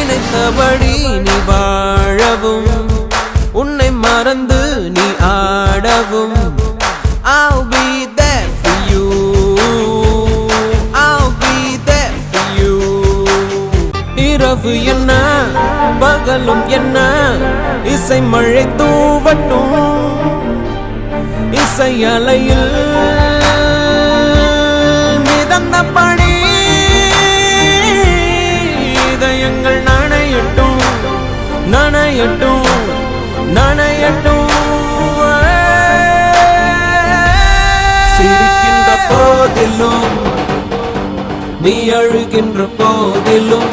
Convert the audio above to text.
நினைத்தபடி நீ வாழவும் உன்னை மறந்து நீ ஆடவும் I'll be there for you I'll be there for you இரவு என்ன பகலும் என்ன இசை மழை தூவட்டும் இசை அலையில் மிதந்தபடி இதயங்கள் நனையட்டும் நனையட்டும் நனையட்டும் சிரிக்கின்ற போதிலும் நீ அழுகின்ற போதிலும்